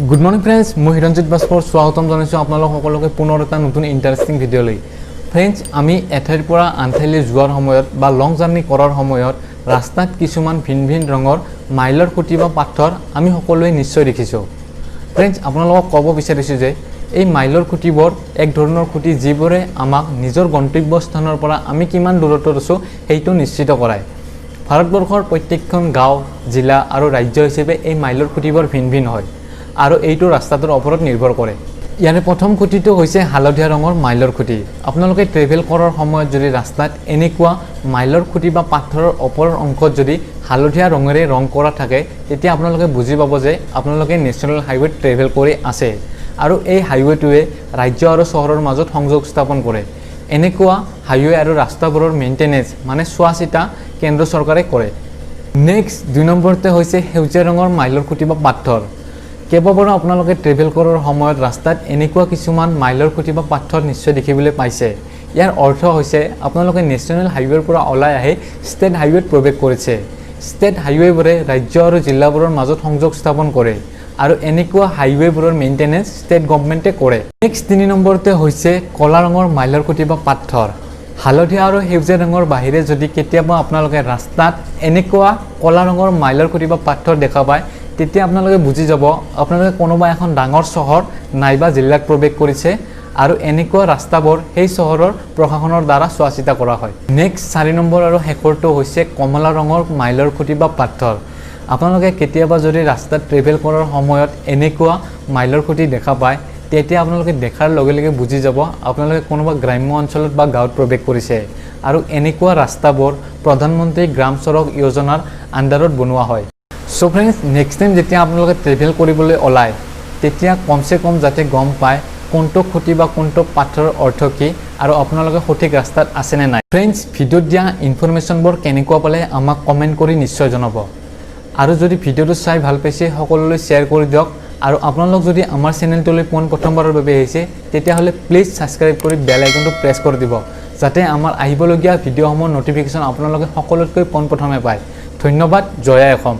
Good morning friends, মই হিৰঞ্জিত বাস্কৰ স্বাগতম জনাইছো আপোনালোক সকলোকে পুনৰ এটা নতুন ইন্টাৰেষ্টিং ভিডিও লৈ। Friends, আমি এঠাইৰ পৰা আনঠাইলৈ যোৱাৰ সময়ত বা লং জাৰ্নি কৰাৰ সময়ত ৰাস্তাত কিছুমান ভিন ৰঙৰ মাইলৰ খুঁটি বা পাথৰ আমি সকলোৱে নিশ্চয় দেখিছো। Friends, আপোনালোকক ক'ব বিচাৰিছো যে এই মাইলৰ খুঁটিবোৰ এক ধৰণৰ খুঁটি যিবোৰে আমাক নিজৰ গন্তব্য স্থানৰ পৰা আমি কিমান দূৰত্বত আছো সেইটো নিশ্চিত কৰায়। ভাৰতবৰ্ষৰ প্ৰত্যেকখন গাঁও, জিলা আৰু ৰাজ্য হিচাপে এই মাইলৰ খুঁটিবোৰ ভিন হয়। আৰু এইটো ৰাস্তাটোৰ ওপৰত নিৰ্ভৰ কৰে। ইয়াৰে প্ৰথম খুঁটিটো হৈছে হালধীয়া ৰঙৰ মাইলৰ খুঁটি। আপোনালোকে ট্ৰেভেল কৰাৰ সময়ত যদি ৰাস্তাত এনেকুৱা মাইলৰ খুঁটি বা পাথৰৰ ওপৰৰ অংশত যদি হালধীয়া ৰঙেৰে ৰং কৰা থাকে তেতিয়া আপোনালোকে বুজি পাব যে আপোনালোকে নেশ্যনেল হাইৱেত ট্ৰেভেল কৰি আছে আৰু এই হাইৱেটোৱে ৰাজ্য আৰু চহৰৰ মাজত সংযোগ স্থাপন কৰে। এনেকুৱা হাইৱে আৰু ৰাস্তাবোৰৰ মেইনটেনেন্স মানে চোৱা চিতা কেন্দ্ৰ চৰকাৰে কৰে। নেক্সট 2 নম্বৰতে হৈছে সেউজীয়া ৰঙৰ মাইলৰ খুঁটি বা পাথৰ। কেইবাবাৰো আপোনালোকে ট্ৰেভেল কৰাৰ সময়ত ৰাস্তাত এনেকুৱা কিছুমান মাইলৰ খুঁটি বা পাথৰ নিশ্চয় দেখিবলৈ পাইছে। ইয়াৰ অৰ্থ হৈছে আপোনালোকে নেশ্যনেল হাইৱেৰ পৰা ওলাই আহি ষ্টেট হাইৱেত প্ৰৱেশ কৰিছে। ষ্টেট হাইৱেবোৰে ৰাজ্য আৰু জিলাবোৰৰ মাজত সংযোগ স্থাপন কৰে আৰু এনেকুৱা হাইৱেবোৰৰ মেইনটেনেন্স ষ্টেট গভৰ্ণমেণ্টে কৰে। নেক্সট 3 নম্বৰতে হৈছে কলা ৰঙৰ মাইলৰ খুঁটি বা পাথৰ। হালধীয়া আৰু সেউজীয়া ৰঙৰ বাহিৰে যদি কেতিয়াবা আপোনালোকে ৰাস্তাত এনেকুৱা কলা ৰঙৰ মাইলৰ খুঁটি বা পাথৰ দেখা পায় তেতিয়া আপোনালোকে বুজি যাব আপোনালোকে কোনোবা এখন ডাঙৰ চহৰ নাইবা জিলাত প্ৰৱেশ কৰিছে আৰু এনেকুৱা ৰাস্তাবোৰ সেই চহৰৰ প্ৰশাসনৰ দ্বাৰা চোৱা চিতা কৰা হয়। নেক্সট 4 নম্বৰ আৰু শেষৰটো হৈছে কমলা ৰঙৰ মাইলৰ খুঁটি বা পাথৰ। আপোনালোকে কেতিয়াবা যদি ৰাস্তাত ট্ৰেভেল কৰাৰ সময়ত এনেকুৱা মাইলৰ খুঁটি দেখা পায় তেতিয়া আপোনালোকে দেখাৰ লগে লগে বুজি যাব আপোনালোকে কোনোবা গ্ৰাম্য অঞ্চলত বা গাঁৱত প্ৰৱেশ কৰিছে আৰু এনেকুৱা ৰাস্তাবোৰ প্ৰধানমন্ত্ৰী গ্ৰাম সড়ক যোজনাৰ আণ্ডাৰত বনোৱা হয়। সো ফ্ৰেন্ডস, নেক্সট টাইম যেতিয়া আপোনালোকে ট্ৰেভেল কৰিবলৈ ওলায় তেতিয়া কমসে কম যাতে গম পায় কোনটো খুঁটি বা কোনটো পাথৰৰ অৰ্থ কি আৰু আপোনালোকে সঠিক ৰাস্তাত আছে নে নাই। ফ্ৰেন্ডস, ভিডিঅ'ত দিয়া ইনফৰমেশ্যনবোৰ কেনেকুৱা পালে আমাক কমেণ্ট কৰি নিশ্চয় জনাব আৰু যদি ভিডিঅ'টো চাই ভাল পাইছে সকলোলৈ শ্বেয়াৰ কৰি দিয়ক আৰু আপোনালোক যদি আমাৰ চেনেলটোলৈ প্ৰথমবাৰৰ বাবে আহিছে তেতিয়াহ'লে প্লিজ ছাবস্ক্ৰাইব কৰি বেল আইকনটো প্ৰেছ কৰি দিব যাতে আমাৰ আহিবলগীয়া ভিডিঅ'সমূহৰ নটিফিকেশ্যন আপোনালোকে সকলোতকৈ পোনপ্ৰথমে পায়। ধন্যবাদ। জয় আই অসম।